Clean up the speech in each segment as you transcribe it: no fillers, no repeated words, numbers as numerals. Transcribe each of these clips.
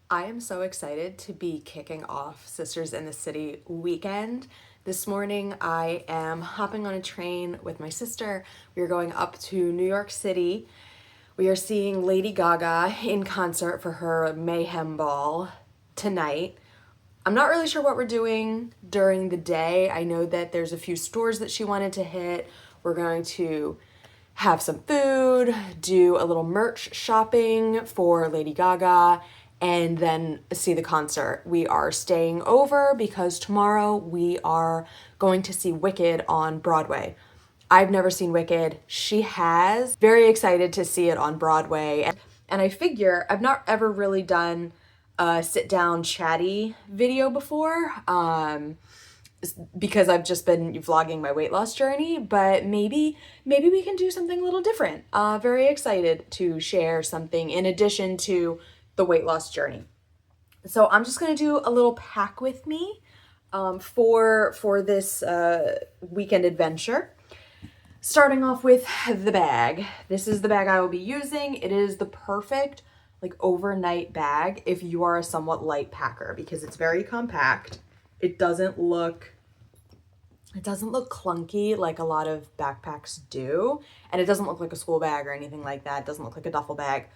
I am so excited to be kicking off Sisters in the City weekend. This morning, I am hopping on a train with my sister. We are going up to New York City. We are seeing Lady Gaga in concert for her Mayhem Ball tonight. I'm not really sure what we're doing during the day. I know that there's a few stores that she wanted to hit. We're going to have some food, do a little merch shopping for Lady Gaga, and then see the concert. We are staying over because tomorrow we are going to see Wicked on Broadway. I've never seen Wicked. She has. Very excited to see it on Broadway. And I figure I've not ever really done a sit down chatty video before. Because I've just been vlogging my weight loss journey, but maybe we can do something a little different. Very excited to share something in addition to the weight loss journey. So I'm just gonna do a little pack with me for this weekend adventure. Starting off with the bag. This is the bag I will be using. It is the perfect like overnight bag if you are a somewhat light packer because it's very compact. It doesn't look clunky like a lot of backpacks do, and it doesn't look like a school bag or anything like that. It doesn't look like a duffel bag.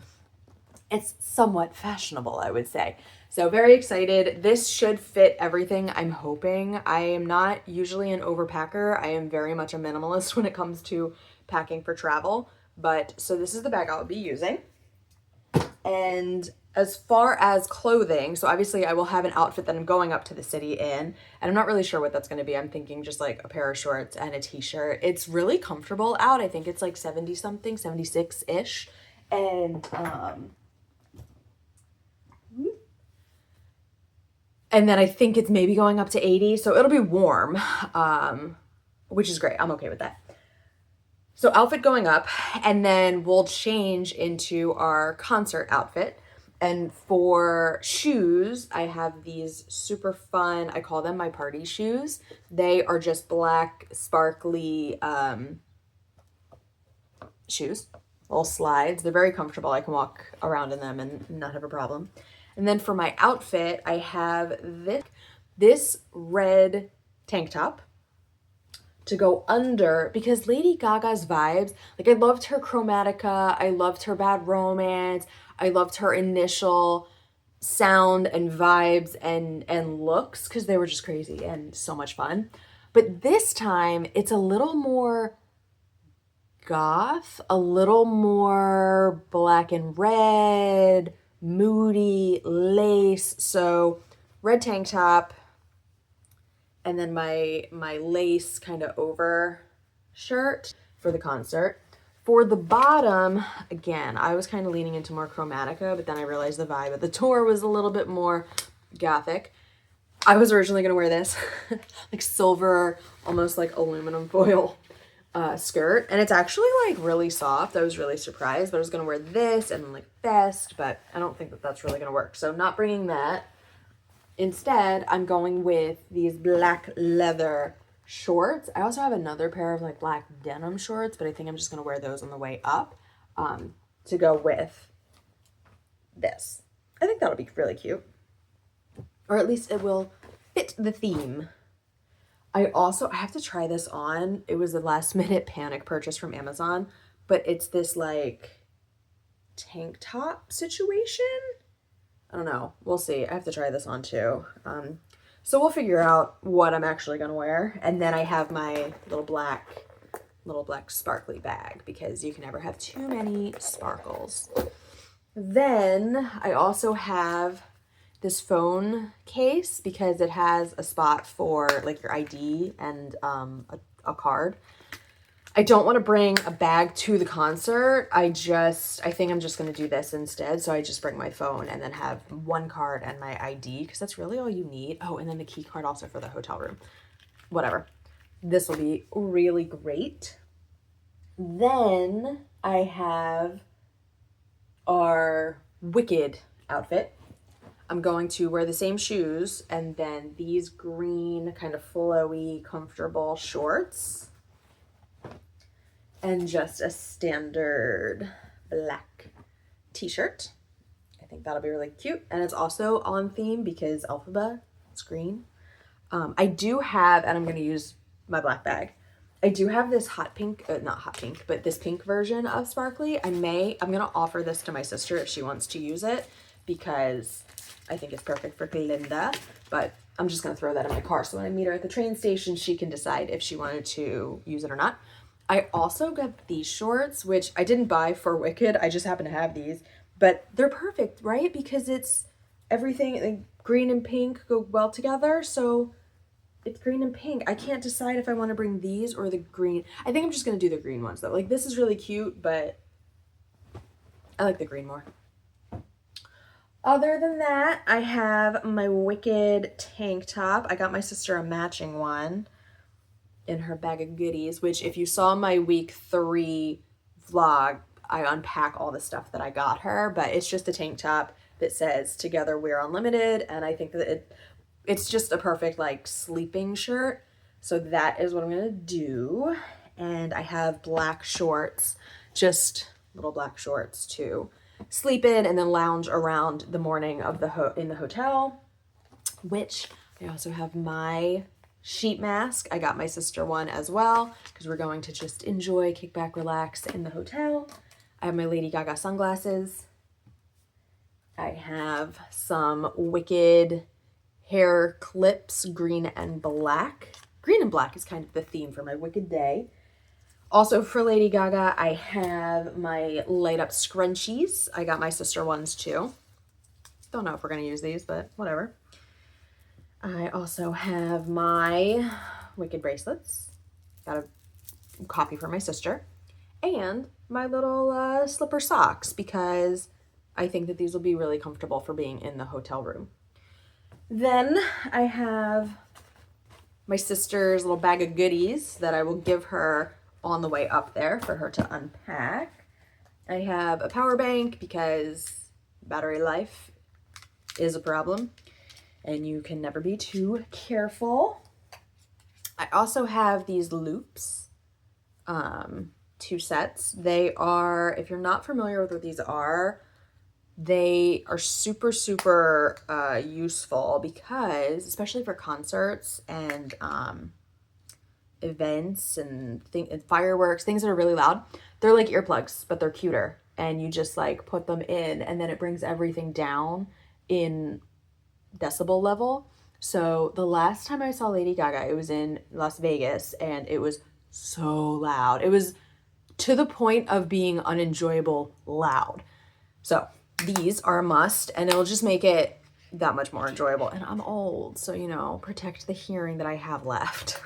It's somewhat fashionable, I would say. So very excited. This should fit everything, I'm hoping. I am not usually an overpacker. I am very much a minimalist when it comes to packing for travel. But so this is the bag I'll be using. And as far as clothing, so obviously I will have an outfit that I'm going up to the city in, and I'm not really sure what that's going to be. I'm thinking just like a pair of shorts and a t-shirt. It's really comfortable out. I think it's like 70 something, 76-ish. And then I think it's maybe going up to 80, so it'll be warm, which is great. I'm okay with that. So outfit going up, and then we'll change into our concert outfit. And for shoes, I have these super fun, I call them my party shoes. They are just black, sparkly shoes, little slides. They're very comfortable. I can walk around in them and not have a problem. And then for my outfit, I have this red tank top to go under because Lady Gaga's vibes, like I loved her Chromatica, I loved her Bad Romance, I loved her initial sound and vibes and looks because they were just crazy and so much fun. But this time it's a little more goth, a little more black and red, moody lace. So red tank top, and then my lace kind of over shirt for the concert. For the bottom, again, I was kind of leaning into more Chromatica, but then I realized the vibe of the tour was a little bit more gothic. I was originally going to wear this like silver, almost like aluminum foil skirt, and it's actually like really soft. I was really surprised, but I was going to wear this and like vest, but I don't think that that's really going to work. So I'm not bringing that. Instead, I'm going with these black leather shorts. I also have another pair of like black denim shorts, but I think I'm just going to wear those on the way up to go with this. I think that'll be really cute. Or at least it will fit the theme. I have to try this on. It was a last minute panic purchase from Amazon, but it's this like tank top situation. I don't know. We'll see. I have to try this on too. So we'll figure out what I'm actually going to wear. And then I have my little black sparkly bag because you can never have too many sparkles. Then I also have this phone case because it has a spot for like your ID and a card. I don't want to bring a bag to the concert. I think I'm just going to do this instead. So I just bring my phone and then have one card and my ID because that's really all you need. Oh, and then the key card also for the hotel room. Whatever. This will be really great. Then I have our Wicked outfit. I'm going to wear the same shoes and then these green kind of flowy, comfortable shorts. And just a standard black t-shirt. I think that'll be really cute. And it's also on theme because Alphaba is green. I do have, and I'm going to use my black bag. I do have this hot pink, not hot pink, but this pink version of sparkly. I'm going to offer this to my sister if she wants to use it because I think it's perfect for Belinda, but I'm just going to throw that in my car. So when I meet her at the train station, she can decide if she wanted to use it or not. I also got these shorts, which I didn't buy for Wicked. I just happen to have these, but they're perfect, right? Because it's everything, like, green and pink go well together. So it's green and pink. I can't decide if I want to bring these or the green. I think I'm just going to do the green ones though. Like, this is really cute, but I like the green more. Other than that, I have my Wicked tank top. I got my sister a matching one in her bag of goodies, which if you saw my week 3 vlog, I unpack all the stuff that I got her, but it's just a tank top that says "Together We're Unlimited," and I think that it's just a perfect like sleeping shirt. So that is what I'm gonna do. And I have black shorts, just little black shorts to sleep in and then lounge around the morning of in the hotel, which I also have my sheet mask. I got my sister one as well because we're going to just enjoy, kick back, relax in the hotel. I have my Lady Gaga sunglasses. I have some Wicked hair clips, green and black. Green and black is kind of the theme for my Wicked day. Also for Lady Gaga, I have my light up scrunchies. I got my sister ones too. Don't know if we're going to use these, but whatever. I also have my Wicked bracelets. Got a copy for my sister. And my little slipper socks because I think that these will be really comfortable for being in the hotel room. Then I have my sister's little bag of goodies that I will give her on the way up there for her to unpack. I have a power bank because battery life is a problem and you can never be too careful. I also have these loops, 2 sets. They are, if you're not familiar with what these are, they are super, super useful because, especially for concerts and events and fireworks, things that are really loud, they're like earplugs, but they're cuter. And you just like put them in and then it brings everything down in decibel level. So the last time I saw Lady Gaga, it was in Las Vegas and it was so loud. It was to the point of being unenjoyable loud. So these are a must and it'll just make it that much more enjoyable. And I'm old, so, you know, protect the hearing that I have left.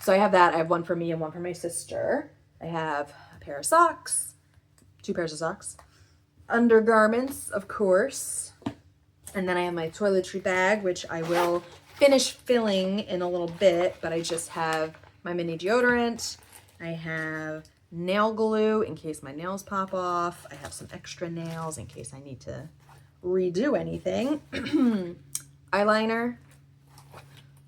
So I have that. I have one for me and one for my sister. I have a pair of socks, 2 pairs of socks, undergarments, of course. And then I have my toiletry bag, which I will finish filling in a little bit, but I just have my mini deodorant. I have nail glue in case my nails pop off. I have some extra nails in case I need to redo anything. Eyeliner,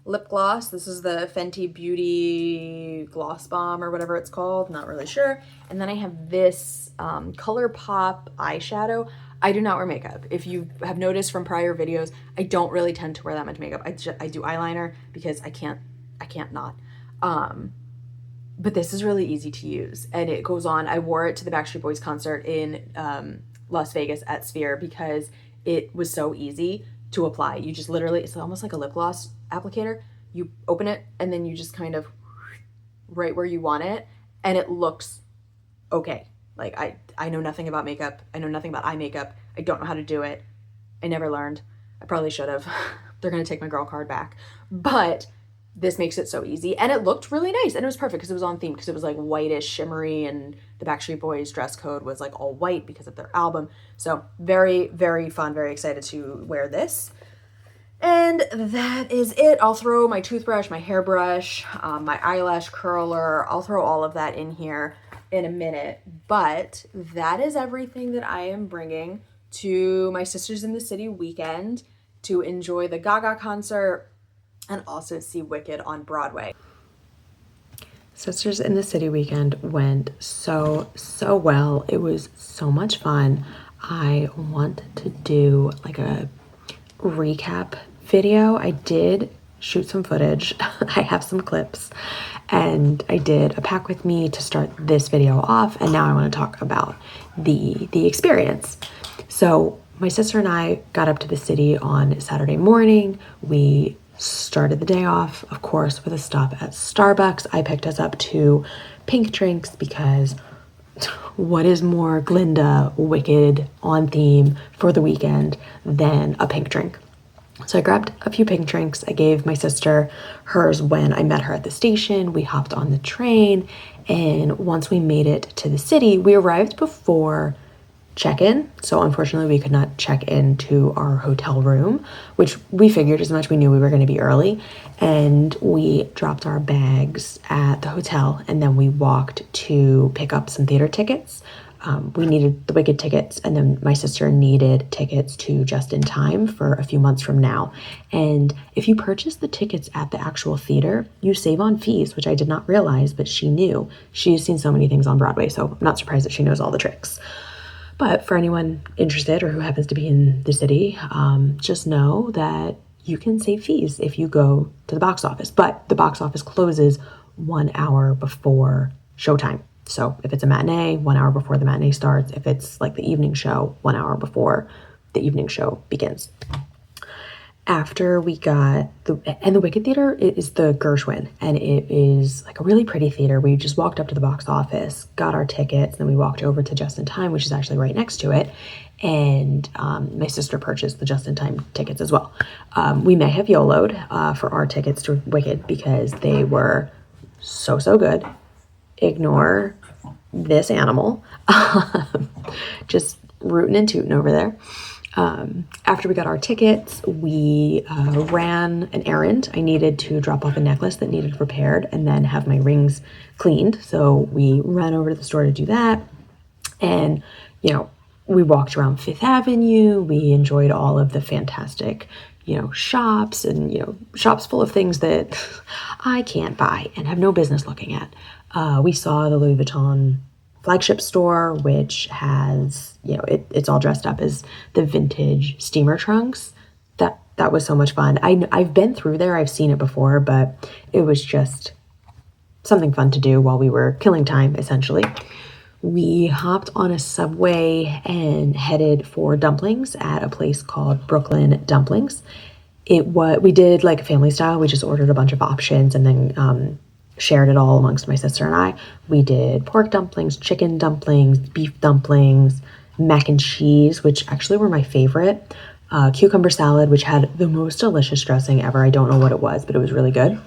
lip gloss. This is the Fenty Beauty Gloss Bomb or whatever it's called. Not really sure. And then I have this ColourPop eyeshadow. I do not wear makeup. If you have noticed from prior videos, I don't really tend to wear that much makeup. I do eyeliner because I can't not. But this is really easy to use and it goes on. I wore it to the Backstreet Boys concert in Las Vegas at Sphere because it was so easy to apply. You just literally, it's almost like a lip gloss applicator. You open it and then you just kind of right where you want it and it looks okay. Like I know nothing about makeup. I know nothing about eye makeup. I don't know how to do it. I never learned. I probably should have. They're going to take my girl card back. But this makes it so easy. And it looked really nice. And it was perfect because it was on theme because it was like whitish, shimmery, and the Backstreet Boys dress code was like all white because of their album. So very, very fun. Very excited to wear this. And that is it. I'll throw my toothbrush, my hairbrush, my eyelash curler. I'll throw all of that in here in a minute. But that is everything that I am bringing to my Sisters in the City weekend to enjoy the Gaga concert and also see Wicked on Broadway. Sisters in the City weekend went so well. It was so much fun. I want to do like a recap video. I did shoot some footage. I have some clips, and I did a pack with me to start this video off, and now I want to talk about the experience. So my sister and I got up to the city on Saturday morning. We started the day off, of course, with a stop at Starbucks. I picked us up 2 pink drinks because what is more Glinda wicked on theme for the weekend than a pink drink? So I grabbed a few pink drinks. I gave my sister hers when I met her at the station. We hopped on the train, and once we made it to the city, we arrived before check-in. So unfortunately, we could not check into our hotel room, which we figured as much. We knew we were going to be early, and we dropped our bags at the hotel, and then we walked to pick up some theater tickets. We needed the Wicked tickets, and then my sister needed tickets to Just in Time for a few months from now. And if you purchase the tickets at the actual theater, you save on fees, which I did not realize, but she knew. She's seen so many things on Broadway, so I'm not surprised that she knows all the tricks. But for anyone interested or who happens to be in the city, just know that you can save fees if you go to the box office. But the box office closes 1 hour before showtime. So if it's a matinee, 1 hour before the matinee starts. If it's like the evening show, 1 hour before the evening show begins. After we got the Wicked Theater is the Gershwin, and it is like a really pretty theater. We just walked up to the box office, got our tickets, and then we walked over to Just in Time, which is actually right next to it. And my sister purchased the Just in Time tickets as well. We may have YOLO'd for our tickets to Wicked because they were so good. Ignore this animal. Just rootin' and tootin' over there. After we got our tickets, we ran an errand. I needed to drop off a necklace that needed repaired and then have my rings cleaned. So we ran over to the store to do that. And, you know, we walked around Fifth Avenue. We enjoyed all of the fantastic, shops and, shops full of things that I can't buy and have no business looking at. We saw the Louis Vuitton flagship store, which has, it's all dressed up as the vintage steamer trunks. That was so much fun. I've been through there. I've seen it before, but it was just something fun to do while we were killing time, essentially. We hopped on a subway and headed for dumplings at a place called Brooklyn Dumplings. We did like a family style. We just ordered a bunch of options and then shared it all amongst my sister and I. We did pork dumplings, chicken dumplings, beef dumplings, mac and cheese, which actually were my favorite, cucumber salad, which had the most delicious dressing ever. I don't know what it was, but it was really good.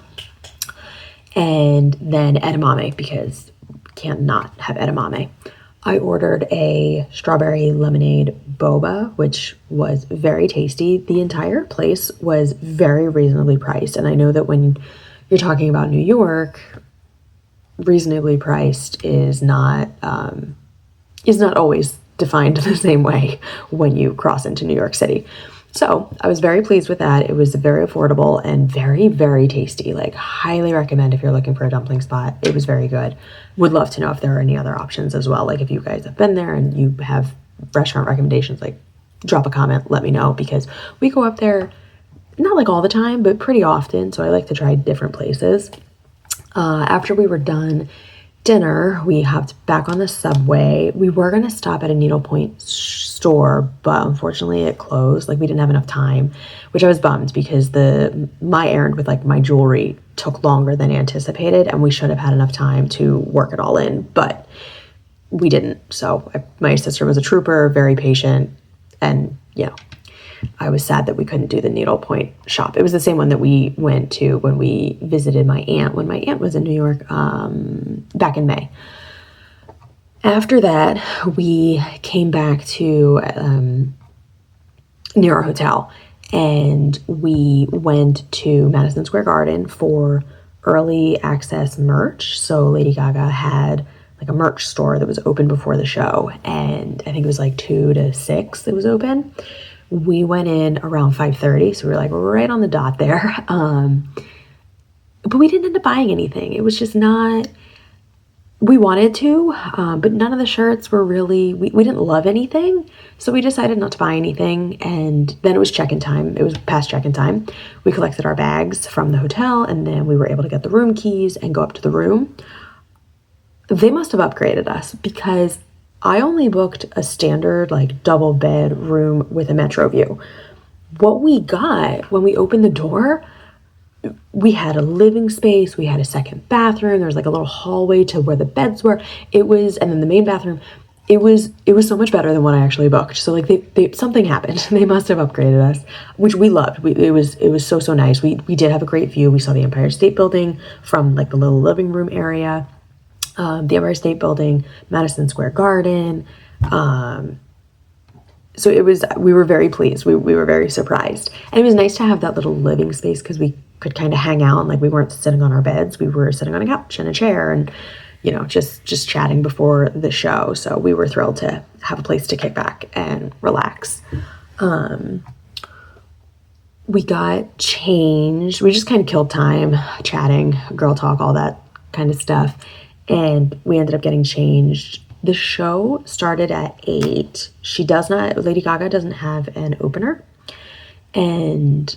And then edamame, because can't not have edamame. I ordered a strawberry lemonade boba, which was very tasty. The entire place was very reasonably priced. And I know that when you're talking about New York, reasonably priced is not always defined the same way when you cross into New York City. So I was very pleased with that. It was very affordable and very, very tasty. Like, highly recommend if you're looking for a dumpling spot. It was very good. Would love to know if there are any other options as well. Like, if you guys have been there and you have restaurant recommendations, like, drop a comment, let me know, because we go up there not like all the time, but pretty often. So I like to try different places. After we were done dinner, we hopped back on the subway. We were going to stop at a needlepoint store, but unfortunately it closed. Like, we didn't have enough time, which I was bummed because my errand with like my jewelry took longer than anticipated, and we should have had enough time to work it all in, but we didn't. So my sister was a trooper, very patient, and I was sad that we couldn't do the needlepoint shop. It was the same one that we went to when we visited my aunt when my aunt was in New York back in May. After that, we came back to near our hotel, and we went to Madison Square Garden for early access merch. So Lady Gaga had like a merch store that was open before the show, and I think it was like 2 to 6 it was open. We went in around 5:30, so we were like right on the dot there. But we didn't end up buying anything. It was just not We wanted to, but none of the shirts were really, we didn't love anything. So we decided not to buy anything. And then it was check-in time. It was past check-in time. We collected our bags from the hotel, and then we were able to get the room keys and go up to the room. They must have upgraded us, because I only booked a standard like double bed room with a metro view. What we got when we opened the door, we had a living space, we had a second bathroom, there was like a little hallway to where the beds were. And then the main bathroom. It was so much better than what I actually booked. So like they something happened. They must have upgraded us, which we loved. It was so nice. We did have a great view. We saw the Empire State Building from like the little living room area, the Empire State Building, Madison Square Garden. So we were very pleased. We were very surprised. And it was nice to have that little living space, because we could kind of hang out. Like, we weren't sitting on our beds. We were sitting on a couch and a chair and, just chatting before the show. So we were thrilled to have a place to kick back and relax. We got changed. We just kind of killed time chatting, girl talk, all that kind of stuff. And we ended up getting changed. The show started at 8. Lady Gaga doesn't have an opener. And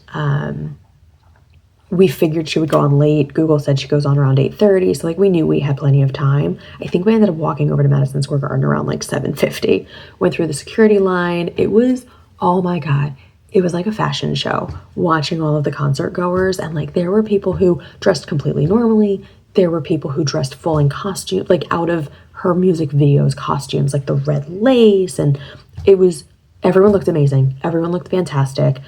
we figured she would go on late. Google said she goes on around 8:30. So like, we knew we had plenty of time. I think we ended up walking over to Madison Square Garden around like 7:50. Went through the security line. It was, oh my God, it was like a fashion show, watching all of the concert goers. And like, there were people who dressed completely normally. There were people who dressed full in costume, like out of her music videos costumes, like the red lace. And everyone looked amazing. Everyone looked fantastic.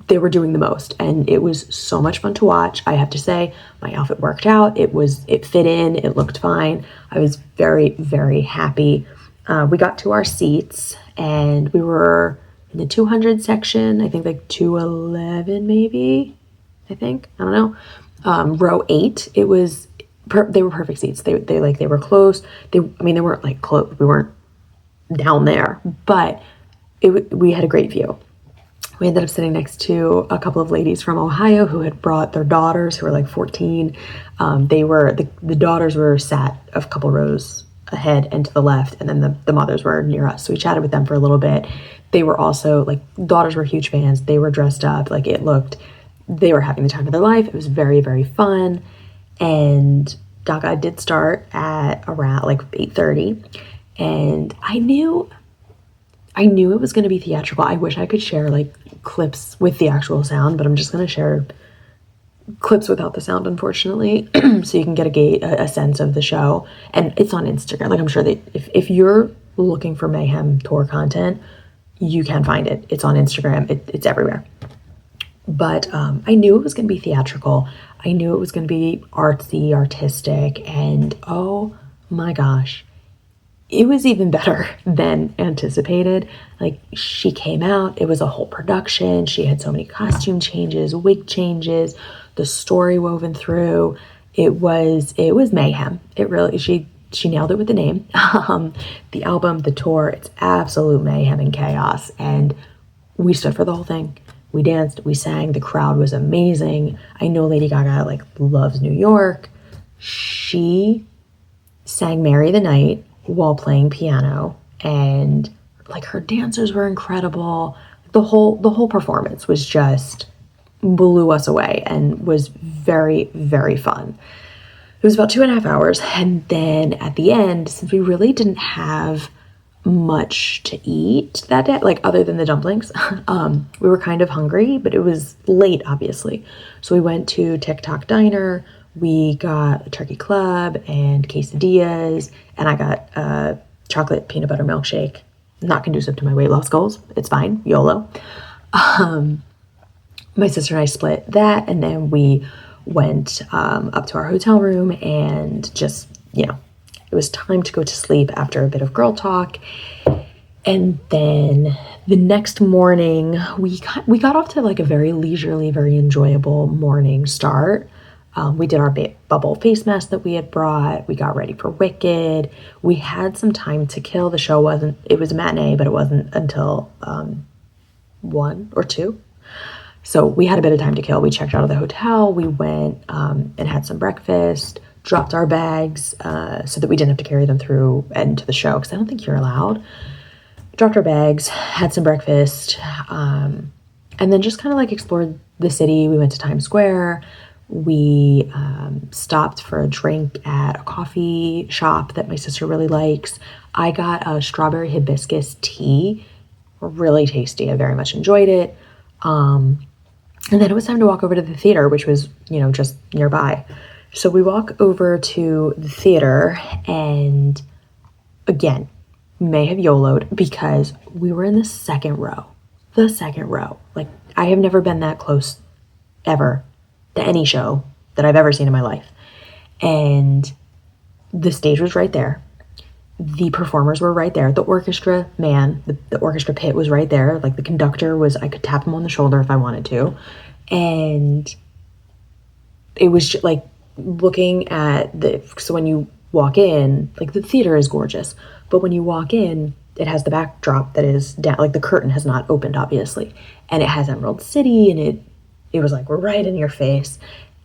They were doing the most, and it was so much fun to watch. I have to say, my outfit worked out. It fit in, it looked fine. I was very, very happy. We got to our seats, and we were in the 200 section, I think like 211 maybe, I don't know. Row 8. They were perfect seats. They were close. They weren't like close. We weren't down there, but we had a great view. We ended up sitting next to a couple of ladies from Ohio who had brought their daughters, who were like 14. The daughters were sat a couple rows ahead and to the left, and then the mothers were near us. So we chatted with them for a little bit. They were also like, daughters were huge fans. They were dressed up. Like, they were having the time of their life. It was very, very fun. And Gaga did start at around like 8:30, and I knew it was going to be theatrical. I wish I could share like clips with the actual sound, but I'm just going to share clips without the sound, unfortunately, so you can get a sense of the show. And it's on Instagram. Like, I'm sure that if you're looking for Mayhem Tour content, you can find it. It's on Instagram. It's everywhere. But I knew it was going to be theatrical. I knew it was going to be artsy, artistic, and oh my gosh, it was even better than anticipated. Like, she came out, it was a whole production. She had so many costume changes, wig changes, the story woven through. It was mayhem. It really, she nailed it with the name. The album, the tour, it's absolute mayhem and chaos. And we stood for the whole thing. We danced, we sang, the crowd was amazing. I know Lady Gaga like loves New York. She sang Marry the Night while playing piano, and like, her dancers were incredible. The whole performance was just blew us away and was very, very fun. It was about 2.5 hours, and then at the end, since we really didn't have much to eat that day, like other than the dumplings, we were kind of hungry, but it was late, obviously. So we went to TikTok Diner. We got a turkey club and quesadillas, and I got a chocolate peanut butter milkshake. Not conducive to my weight loss goals. It's fine, YOLO. My sister and I split that, and then we went up to our hotel room, and just, it was time to go to sleep after a bit of girl talk. And then the next morning, we got off to like a very leisurely, very enjoyable morning start. We did our bubble face mask that we had brought. We got ready for Wicked. We had some time to kill. The show it was a matinee, but it wasn't until 1 or 2. So we had a bit of time to kill. We checked out of the hotel. We went and had some breakfast, dropped our bags so that we didn't have to carry them through and to the show, because I don't think you're allowed. Dropped our bags, had some breakfast, and then just kind of like explored the city. We went to Times Square. We stopped for a drink at a coffee shop that my sister really likes. I got a strawberry hibiscus tea, really tasty. I very much enjoyed it. And then it was time to walk over to the theater, which was, just nearby. So we walk over to the theater, and again, may have YOLO'd because we were in the second row. The second row. Like, I have never been that close ever to any show that I've ever seen in my life. And the stage was right there. The performers were right there. The orchestra the orchestra pit was right there. Like, the conductor I could tap him on the shoulder if I wanted to. And it was just, like, looking at so when you walk in, like, the theater is gorgeous, but when you walk in, it has the backdrop that is down, like the curtain has not opened, obviously, and it has Emerald City, and it was like right in your face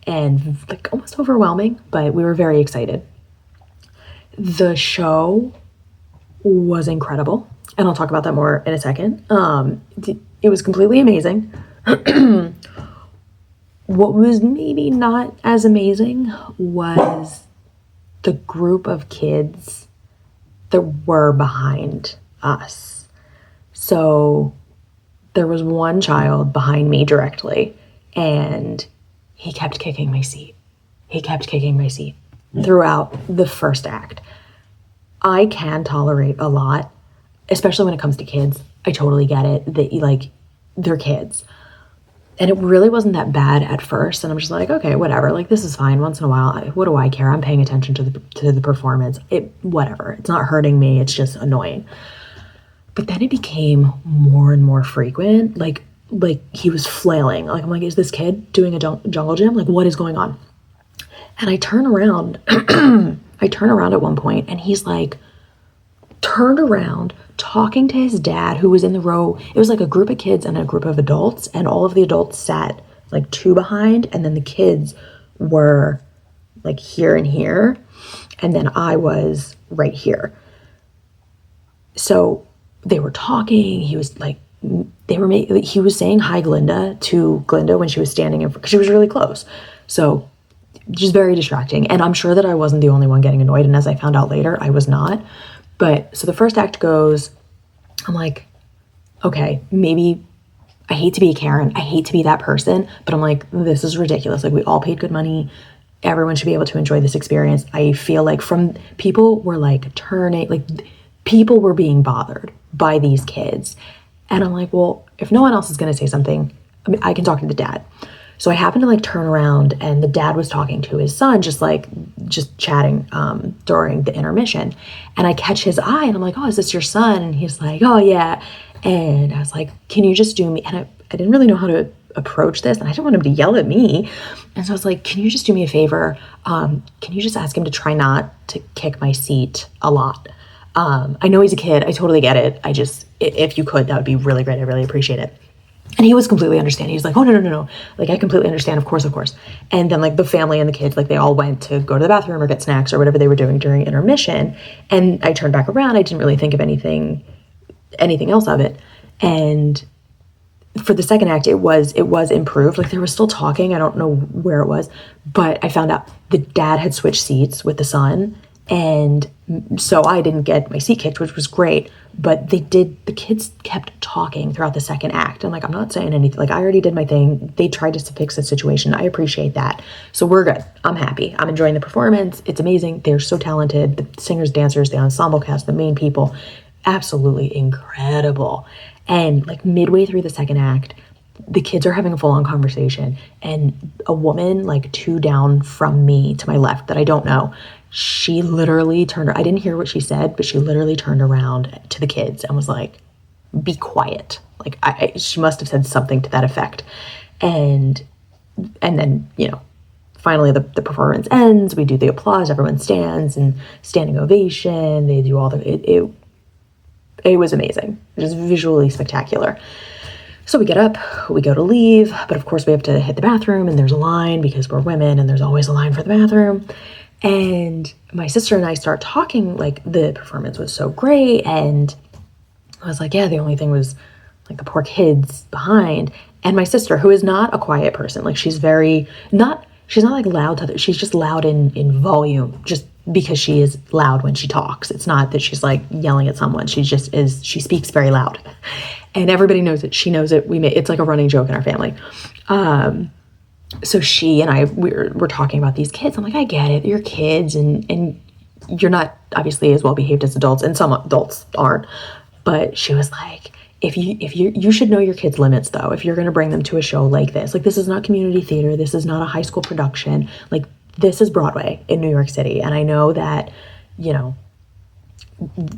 and like almost overwhelming, but we were very excited. The show was incredible, and I'll talk about that more in a second. It was completely amazing. What was maybe not as amazing was the group of kids that were behind us. So there was one child behind me directly, and he kept kicking my seat. He kept kicking my seat throughout the first act. I can tolerate a lot, especially when it comes to kids. I totally get it that they're kids. And it really wasn't that bad at first. And I'm just like, okay, whatever. Like, this is fine. Once in a while, what do I care? I'm paying attention to the performance. Whatever. It's not hurting me. It's just annoying. But then it became more and more frequent. Like he was flailing. Like, I'm like, is this kid doing a jungle gym? Like, what is going on? And I turn around. I turn around at one point, and he's like, turned around, talking to his dad, who was in the row. It was like a group of kids and a group of adults, and all of the adults sat like two behind, and then the kids were like here and here, and then I was right here. So they were talking. He was like, he was saying hi to Glinda when she was standing in, because she was really close. So just very distracting. And I'm sure that I wasn't the only one getting annoyed, and as I found out later, I was not. But so the first act goes, I'm like, okay, maybe I hate to be a Karen. I hate to be that person, but I'm like, this is ridiculous. Like, we all paid good money. Everyone should be able to enjoy this experience. I feel like people were like people were being bothered by these kids. And I'm like, well, if no one else is going to say something, I can talk to the dad. So I happened to like turn around, and the dad was talking to his son, just chatting during the intermission. And I catch his eye, and I'm like, oh, is this your son? And he's like, oh yeah. And I was like, can you just do me? And I didn't really know how to approach this, and I didn't want him to yell at me. And so I was like, can you just do me a favor? Can you just ask him to try not to kick my seat a lot? I know he's a kid. I totally get it. If you could, that would be really great. I really appreciate it. And he was completely understanding. He's like, oh, no. Like, I completely understand. Of course. And then like the family and the kids, like they all went to go to the bathroom or get snacks or whatever they were doing during intermission. And I turned back around. I didn't really think of anything else of it. And for the second act, it was improved. Like, there was still talking. I don't know where it was, but I found out the dad had switched seats with the son. And so I didn't get my seat kicked, which was great. But the kids kept talking throughout the second act. I'm like, I'm not saying anything. Like, I already did my thing. They tried to fix the situation. I appreciate that. So we're good. I'm happy. I'm enjoying the performance. It's amazing. They're so talented. The singers, dancers, the ensemble cast, the main people, absolutely incredible. And like midway through the second act, the kids are having a full-on conversation. And a woman like two down from me to my left that I don't know, she literally I didn't hear what she said, but she literally turned around to the kids and was like, be quiet. Like, she must have said something to that effect. And then, finally the performance ends. We do the applause. Everyone stands and standing ovation. They do all it was amazing. It was visually spectacular. So we get up, we go to leave, but of course we have to hit the bathroom, and there's a line because we're women and there's always a line for the bathroom. And my sister and I start talking, like the performance was so great. And I was like, yeah, the only thing was like the poor kids behind. And my sister, who is not a quiet person, like she's not like loud she's just loud in volume, just because she is loud when she talks. It's not that she's like yelling at someone. She just is, she speaks very loud. And everybody knows it. She knows it. It's like a running joke in our family. So she and I, we're talking about these kids. I'm like, I get it. You're kids and you're not obviously as well behaved as adults, and some adults aren't. But she was like, if you should know your kids' limits though. If you're going to bring them to a show like this is not community theater. This is not a high school production. Like, this is Broadway in New York City. And I know that, you know,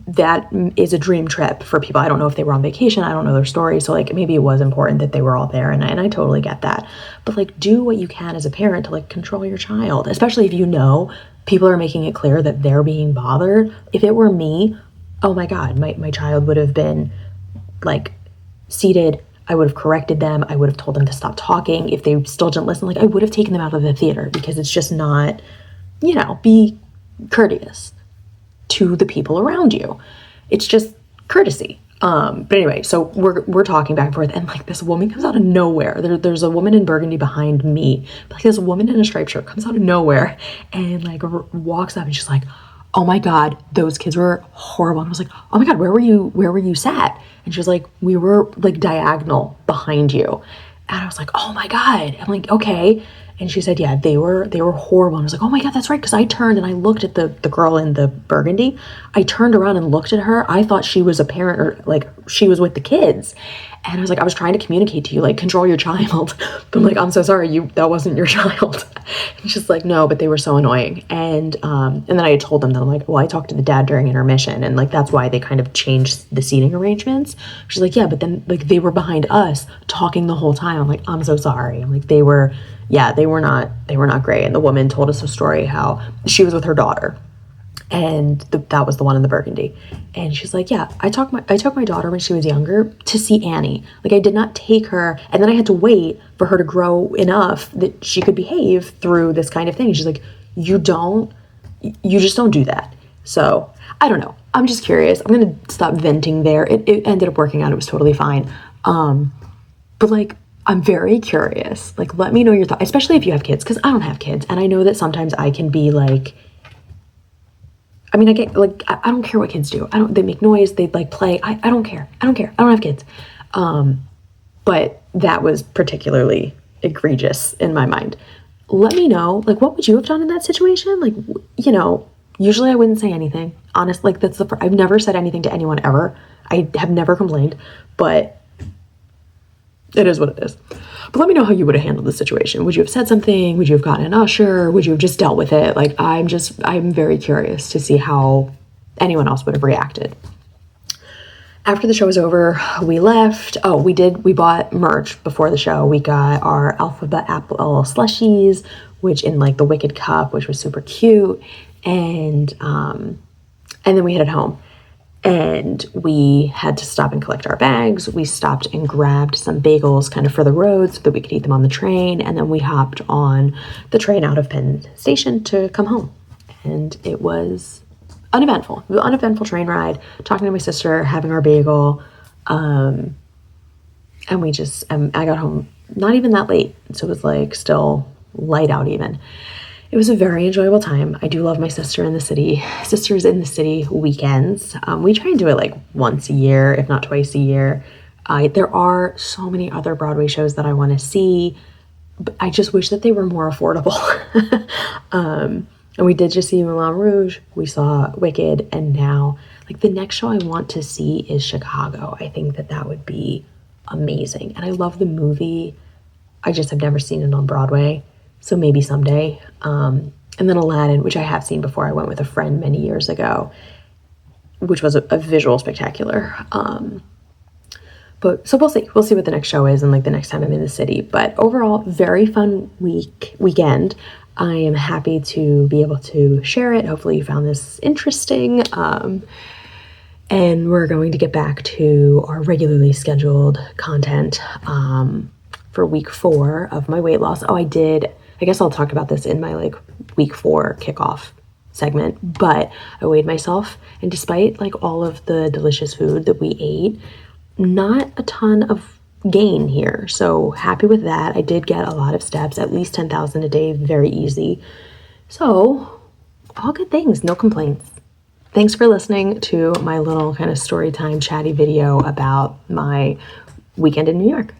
that is a dream trip for people. I don't know if they were on vacation. I don't know their story. So like, maybe it was important that they were all there. And I totally get that. But like, do what you can as a parent to like control your child, especially if you know people are making it clear that they're being bothered. If it were me, oh my God, my child would have been like seated. I would have corrected them. I would have told them to stop talking. If they still didn't listen, like I would have taken them out of the theater, because it's just not, you know, be courteous to the people around you. It's just courtesy. But anyway, so we're talking back and forth, and like this woman comes out of nowhere. There's a woman in burgundy behind me, but like this woman in a striped shirt comes out of nowhere and like walks up, and she's like, oh my God, those kids were horrible. And I was like, oh my God, where were you sat? And she was like, we were like diagonal behind you. And I was like, oh my God. I'm like, okay. And she said, yeah, they were horrible. And I was like, oh my God, that's right. Because I turned and I looked at the girl in the burgundy. I turned around and looked at her. I thought she was a parent, or like she was with the kids. And I was like, I was trying to communicate to you, like, control your child. But I'm like, I'm so sorry, that wasn't your child. And she's like, no, but they were so annoying. And then I had told them that, I'm like, well, I talked to the dad during intermission, and like, that's why they kind of changed the seating arrangements. She's like, yeah, but then like they were behind us talking the whole time. I'm like, I'm so sorry. I'm like, they were not great. And the woman told us a story how she was with her daughter, and that was the one in the burgundy. And she's like, yeah, I took my daughter when she was younger to see Annie. Like, I did not take her, and then I had to wait for her to grow enough that she could behave through this kind of thing. She's like, you just don't do that. So I don't know. I'm just curious. I'm gonna stop venting there. It ended up working out. It was totally fine. But like, I'm very curious. Like, let me know your thoughts, especially if you have kids, because I don't have kids, and I know that sometimes I can be like, I mean, I get like, I don't care what kids do. They make noise, they like play. I don't care. I don't have kids. But that was particularly egregious in my mind. Let me know, like, what would you have done in that situation? Like, you know, usually I wouldn't say anything. Honestly, like, I've never said anything to anyone ever. I have never complained, but it is what it is. But let me know how you would have handled the situation. Would you have said something? Would you have gotten an usher? Would you have just dealt with it? Like, I'm very curious to see how anyone else would have reacted. After the show was over, we left. Oh, we bought merch before the show. We got our alphabet apple slushies, which in like the Wicked cup, which was super cute. And then we headed home. And we had to stop and collect our bags. We stopped and grabbed some bagels kind of for the road so that we could eat them on the train. And then we hopped on the train out of Penn Station to come home. And it was uneventful. It was an uneventful train ride, talking to my sister, having our bagel. And we just, I got home not even that late. So it was like still light out even. It was a very enjoyable time. I do love my sisters in the city weekends. We try and do it like once a year, if not twice a year. There are so many other Broadway shows that I want to see, but I just wish that they were more affordable. And we did just see Moulin Rouge. We saw Wicked, and now like the next show I want to see is Chicago. I think that would be amazing. And I love the movie. I just have never seen it on Broadway. So maybe someday. And then Aladdin, which I have seen before. I went with a friend many years ago, which was a visual spectacular. But so we'll see. We'll see what the next show is and like the next time I'm in the city. But overall, very fun weekend. I am happy to be able to share it. Hopefully you found this interesting. And we're going to get back to our regularly scheduled content for week 4 of my weight loss. Oh, I guess I'll talk about this in my like week 4 kickoff segment, but I weighed myself, and despite like all of the delicious food that we ate, not a ton of gain here. So happy with that. I did get a lot of steps, at least 10,000 a day, very easy. So all good things, no complaints. Thanks for listening to my little kind of story time chatty video about my weekend in New York.